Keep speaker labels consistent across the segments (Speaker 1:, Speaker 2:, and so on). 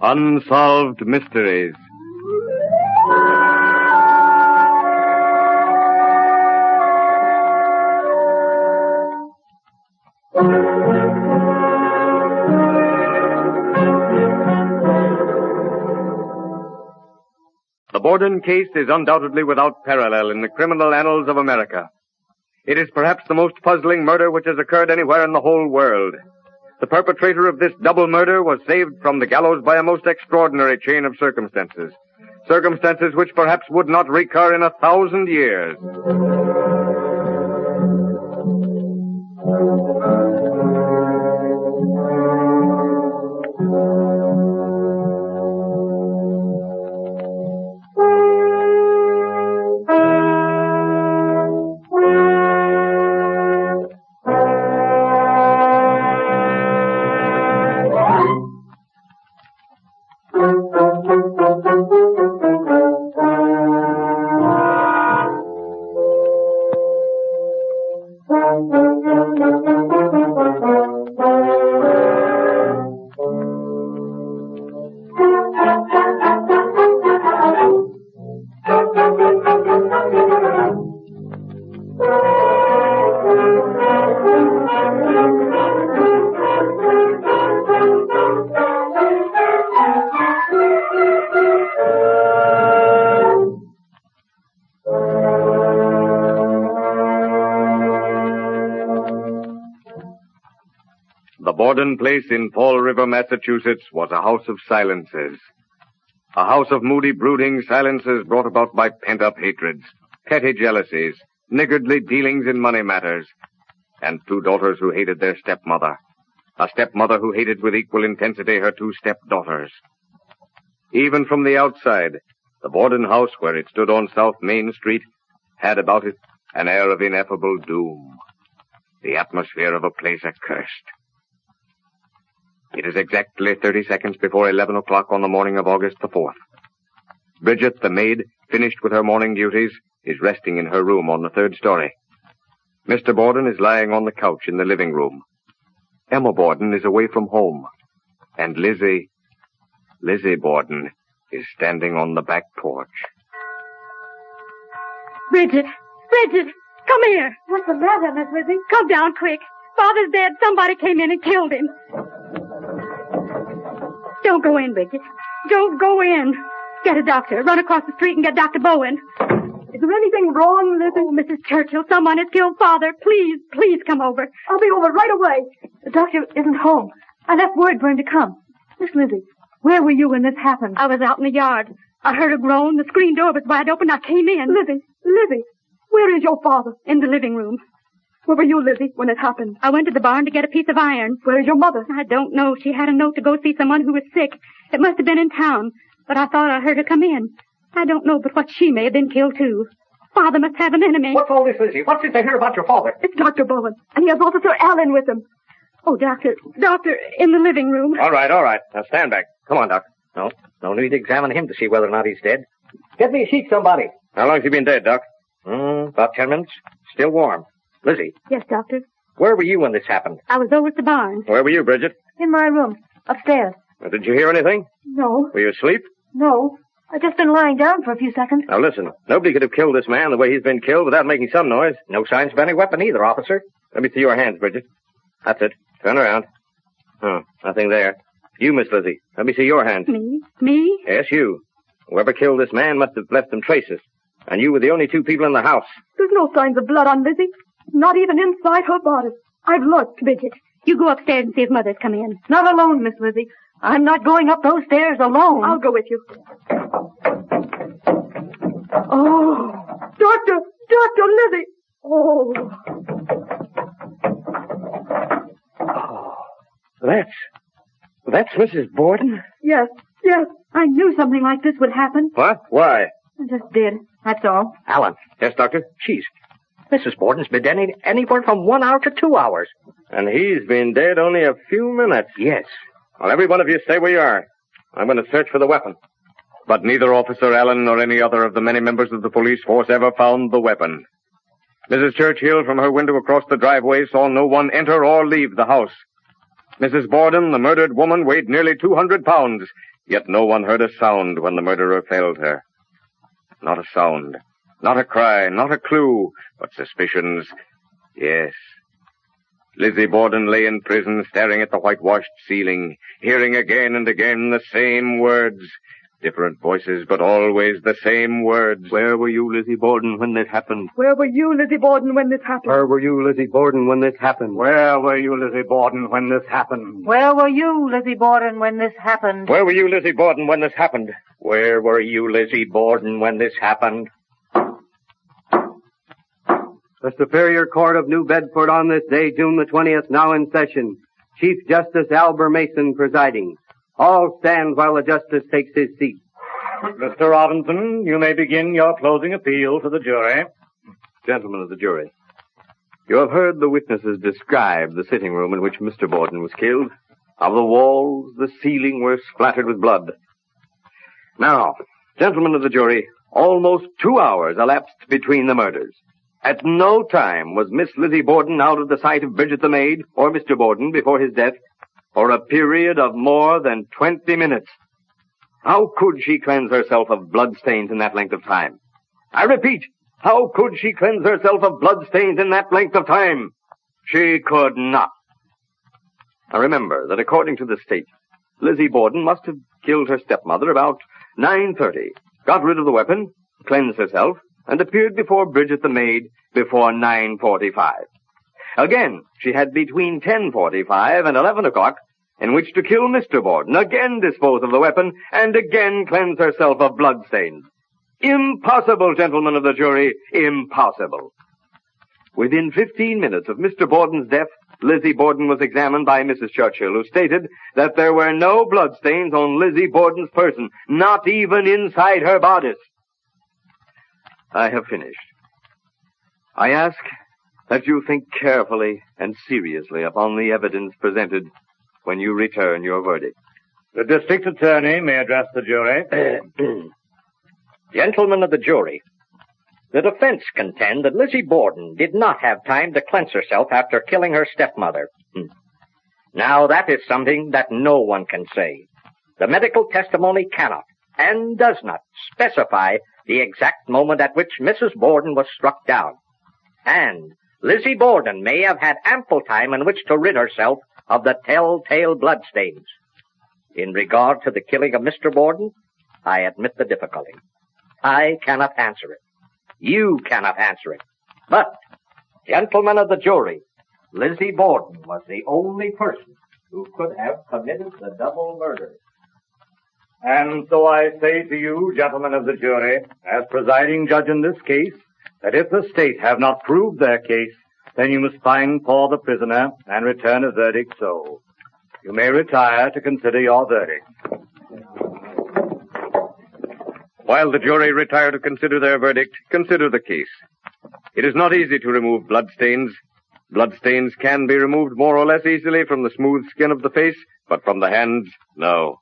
Speaker 1: Unsolved Mysteries. The Borden case is undoubtedly without parallel in the criminal annals of America. It is perhaps the most puzzling murder which has occurred anywhere in the whole world. The perpetrator of this double murder was saved from the gallows by a most extraordinary chain of circumstances. Circumstances which perhaps would not recur in 1,000 years. The Borden place in Fall River, Massachusetts, was a house of silences. A house of moody, brooding silences brought about by pent-up hatreds, petty jealousies, niggardly dealings in money matters, and two daughters who hated their stepmother. A stepmother who hated with equal intensity her two stepdaughters. Even from the outside, the Borden house, where it stood on South Main Street, had about it an air of ineffable doom. The atmosphere of a place accursed. It is exactly 30 seconds before 11 o'clock on the morning of August the 4th. Bridget, the maid, finished with her morning duties, is resting in her room on the 3rd story. Mr. Borden is lying on the couch in the living room. Emma Borden is away from home. And Lizzie Borden, is standing on the back porch.
Speaker 2: Bridget, come here.
Speaker 3: What's the matter, Miss Lizzie?
Speaker 2: Come down quick. Father's dead. Somebody came in and killed him. Don't go in, Bridget. Don't go in. Get a doctor. Run across the street and get Dr. Bowen.
Speaker 3: Is there anything wrong, Lizzie?
Speaker 2: Oh, Mrs. Churchill, someone has killed Father. Please come over.
Speaker 3: I'll be over right away. The doctor isn't home. I left word for him to come. Miss Lizzie, where were you when this happened?
Speaker 2: I was out in the yard. I heard a groan. The screen door was wide open. I came in.
Speaker 3: Lizzie, where is your father?
Speaker 2: In the living room.
Speaker 3: Where were you, Lizzie, when it happened?
Speaker 2: I went to the barn to get a piece of iron.
Speaker 3: Where is your mother?
Speaker 2: I don't know. She had a note to go see someone who was sick. It must have been in town, but I thought I heard her come in. I don't know but what she may have been killed, too. Father must have an enemy.
Speaker 4: What's all this, Lizzie? What's this I hear about your father?
Speaker 3: It's Dr. Bowen, and he has Officer Allen with him.
Speaker 2: Oh, Doctor, in the living room.
Speaker 4: All right. Now stand back. Come on, Doc. No need to examine him to see whether or not he's dead. Get me a sheet, somebody. How long's he been dead, Doc? About 10 minutes. Still warm. Lizzie.
Speaker 2: Yes, Doctor.
Speaker 4: Where were you when this happened?
Speaker 2: I was over at the barn.
Speaker 4: Where were you, Bridget?
Speaker 3: In my room, upstairs.
Speaker 4: Did you hear anything?
Speaker 3: No.
Speaker 4: Were you asleep?
Speaker 3: No. I've just been lying down for a few seconds.
Speaker 4: Now listen, nobody could have killed this man the way he's been killed without making some noise. No signs of any weapon either, officer. Let me see your hands, Bridget. That's it. Turn around. Nothing there. You, Miss Lizzie. Let me see your hands.
Speaker 2: Me?
Speaker 4: Yes, you. Whoever killed this man must have left some traces. And you were the only two people in the house.
Speaker 3: There's no signs of blood on Lizzie. Not even inside her body. I've looked.
Speaker 2: Bridget, you go upstairs and see if Mother's come in.
Speaker 3: Not alone, Miss Lizzie. I'm not going up those stairs alone. I'll go with you. Oh, Dr. Lizzie. Oh,
Speaker 4: That's Mrs. Borden?
Speaker 3: Yes. I knew something like this would happen.
Speaker 4: What? Why?
Speaker 3: I just did. That's all.
Speaker 4: Alan. Yes, Doctor? Mrs. Borden's been dead anywhere from 1 hour to 2 hours. And he's been dead only a few minutes. Yes. Well, every one of you stay where you are. I'm going to search for the weapon.
Speaker 1: But neither Officer Allen nor any other of the many members of the police force ever found the weapon. Mrs. Churchill, from her window across the driveway, saw no one enter or leave the house. Mrs. Borden, the murdered woman, weighed nearly 200 pounds. Yet no one heard a sound when the murderer felled her. Not a sound, not a cry, not a clue, but suspicions. Yes. Lizzie Borden lay in prison, staring at the whitewashed ceiling, hearing again and again the same words. Different voices, but always the same words.
Speaker 5: Where were you, Lizzie Borden, when this happened?
Speaker 3: Where were you, Lizzie Borden, when this happened?
Speaker 5: Where were you, Lizzie Borden, when this happened?
Speaker 6: Where were you, Lizzie Borden, when this happened?
Speaker 7: Where were you, Lizzie Borden, when this happened?
Speaker 4: Where were you, Lizzie Borden, when this happened? Where were you, Lizzie Borden, when this happened?
Speaker 5: The Superior Court of New Bedford on this day, June the 20th, now in session. Chief Justice Albert Mason presiding. All stand while the justice takes his seat.
Speaker 6: Mr. Robinson, you may begin your closing appeal to the jury.
Speaker 5: Gentlemen of the jury, you have heard the witnesses describe the sitting room in which Mr. Borden was killed. Of the walls, the ceiling were splattered with blood. Now, gentlemen of the jury, almost 2 hours elapsed between the murders. At no time was Miss Lizzie Borden out of the sight of Bridget the maid or Mr. Borden before his death for a period of more than 20 minutes. How could she cleanse herself of bloodstains in that length of time? I repeat, how could she cleanse herself of bloodstains in that length of time? She could not. Now remember that according to the state, Lizzie Borden must have killed her stepmother about 9:30, got rid of the weapon, cleansed herself, and appeared before Bridget the maid before 9:45. Again, she had between 10:45 and 11 o'clock in which to kill Mr. Borden, again dispose of the weapon, and again cleanse herself of bloodstains. Impossible, gentlemen of the jury, impossible. Within 15 minutes of Mr. Borden's death, Lizzie Borden was examined by Mrs. Churchill, who stated that there were no bloodstains on Lizzie Borden's person, not even inside her bodice. I have finished. I ask that you think carefully and seriously upon the evidence presented when you return your verdict.
Speaker 6: The district attorney may address the jury.
Speaker 4: Gentlemen of the jury, the defense contend that Lizzie Borden did not have time to cleanse herself after killing her stepmother. Now, that is something that no one can say. The medical testimony cannot and does not specify the exact moment at which Mrs. Borden was struck down. And Lizzie Borden may have had ample time in which to rid herself of the telltale bloodstains. In regard to the killing of Mr. Borden, I admit the difficulty. I cannot answer it. You cannot answer it. But, gentlemen of the jury, Lizzie Borden was the only person who could have committed the double murder.
Speaker 6: And so I say to you, gentlemen of the jury, as presiding judge in this case, that if the state have not proved their case, then you must find for the prisoner and return a verdict so. You may retire to consider your verdict.
Speaker 1: While the jury retire to consider their verdict, consider the case. It is not easy to remove bloodstains. Bloodstains can be removed more or less easily from the smooth skin of the face, but from the hands, no.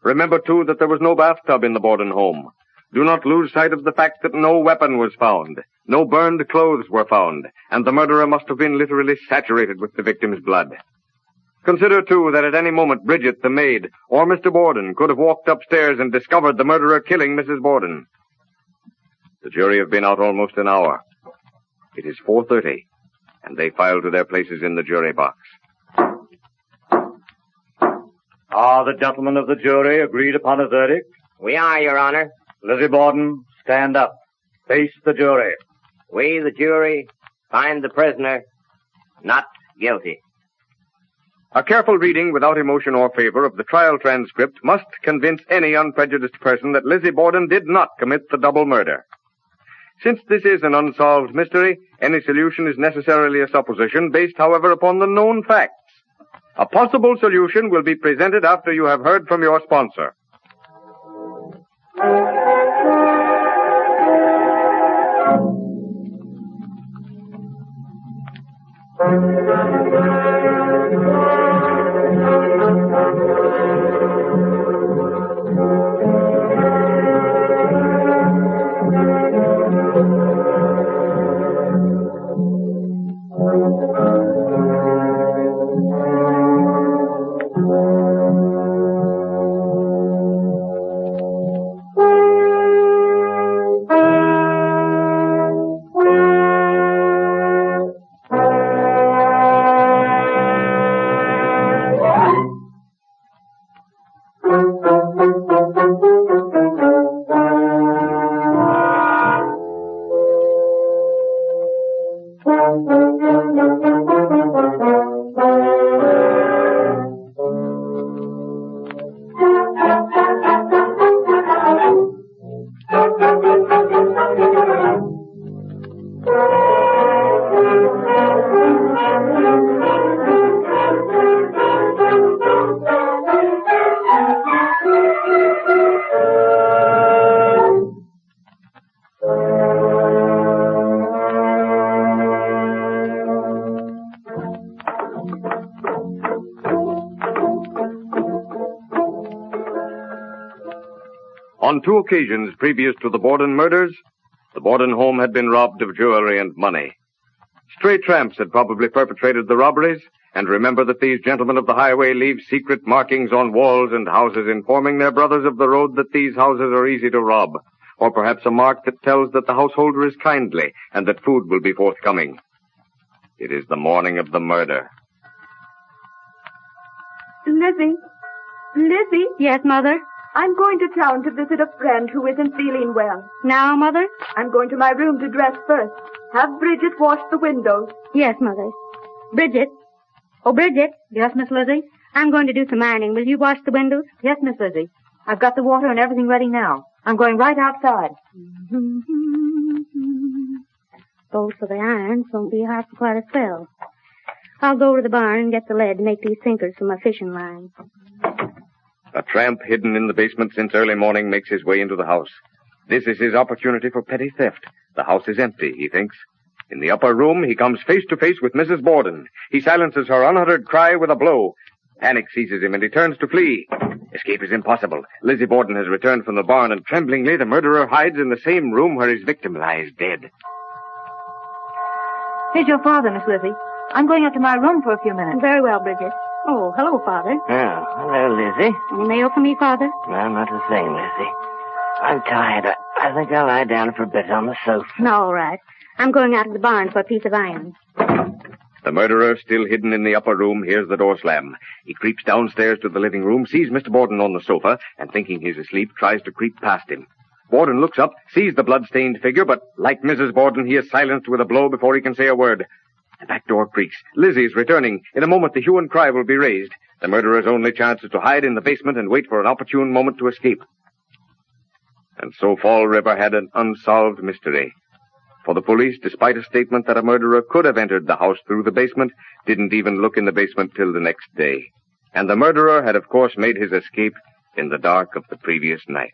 Speaker 1: Remember, too, that there was no bathtub in the Borden home. Do not lose sight of the fact that no weapon was found. No burned clothes were found, and the murderer must have been literally saturated with the victim's blood. Consider, too, that at any moment Bridget, the maid, or Mr. Borden could have walked upstairs and discovered the murderer killing Mrs. Borden. The jury have been out almost an hour. It is 4:30, and they file to their places in the jury box.
Speaker 6: Are the gentlemen of the jury agreed upon a verdict?
Speaker 4: We are, Your Honor.
Speaker 6: Lizzie Borden, stand up. Face the jury.
Speaker 4: We, the jury, find the prisoner not guilty.
Speaker 1: A careful reading without emotion or favor of the trial transcript must convince any unprejudiced person that Lizzie Borden did not commit the double murder. Since this is an unsolved mystery, any solution is necessarily a supposition based, however, upon the known facts. A possible solution will be presented after you have heard from your sponsor. On 2 occasions previous to the Borden murders, the Borden home had been robbed of jewelry and money. Stray tramps had probably perpetrated the robberies, and remember that these gentlemen of the highway leave secret markings on walls and houses informing their brothers of the road that these houses are easy to rob, or perhaps a mark that tells that the householder is kindly and that food will be forthcoming. It is the morning of the murder.
Speaker 3: Lizzie? Lizzie?
Speaker 2: Yes, Mother?
Speaker 3: I'm going to town to visit a friend who isn't feeling well.
Speaker 2: Now, Mother?
Speaker 3: I'm going to my room to dress first. Have Bridget wash the windows.
Speaker 2: Yes, Mother. Bridget? Oh, Bridget?
Speaker 7: Yes, Miss Lizzie?
Speaker 2: I'm going to do some ironing. Will you wash the windows?
Speaker 7: Yes, Miss Lizzie. I've got the water and everything ready now. I'm going right outside.
Speaker 2: Both for the irons won't be hard for quite a spell. I'll go to the barn and get the lead to make these sinkers for my fishing line.
Speaker 1: A tramp hidden in the basement since early morning makes his way into the house. This is his opportunity for petty theft. The house is empty, he thinks. In the upper room, he comes face to face with Mrs. Borden. He silences her unuttered cry with a blow. Panic seizes him and he turns to flee. Escape is impossible. Lizzie Borden has returned from the barn and tremblingly the murderer hides in the same room where his victim lies dead.
Speaker 7: Here's your father, Miss Lizzie. I'm going up to my room for a few minutes.
Speaker 2: Very well, Bridget. Oh, hello, Father.
Speaker 4: Oh, hello, Lizzie.
Speaker 2: Any mail for me, Father?
Speaker 4: No, not a thing, Lizzie. I'm tired. I think I'll lie down for a bit on the sofa.
Speaker 2: No, all right. I'm going out to the barn for a piece of iron.
Speaker 1: The murderer, still hidden in the upper room, hears the door slam. He creeps downstairs to the living room, sees Mr. Borden on the sofa, and thinking he's asleep, tries to creep past him. Borden looks up, sees the blood-stained figure, but like Mrs. Borden, he is silenced with a blow before he can say a word. The back door creaks. Lizzie is returning. In a moment, the hue and cry will be raised. The murderer's only chance is to hide in the basement and wait for an opportune moment to escape. And so Fall River had an unsolved mystery. For the police, despite a statement that a murderer could have entered the house through the basement, didn't even look in the basement till the next day. And the murderer had, of course, made his escape in the dark of the previous night.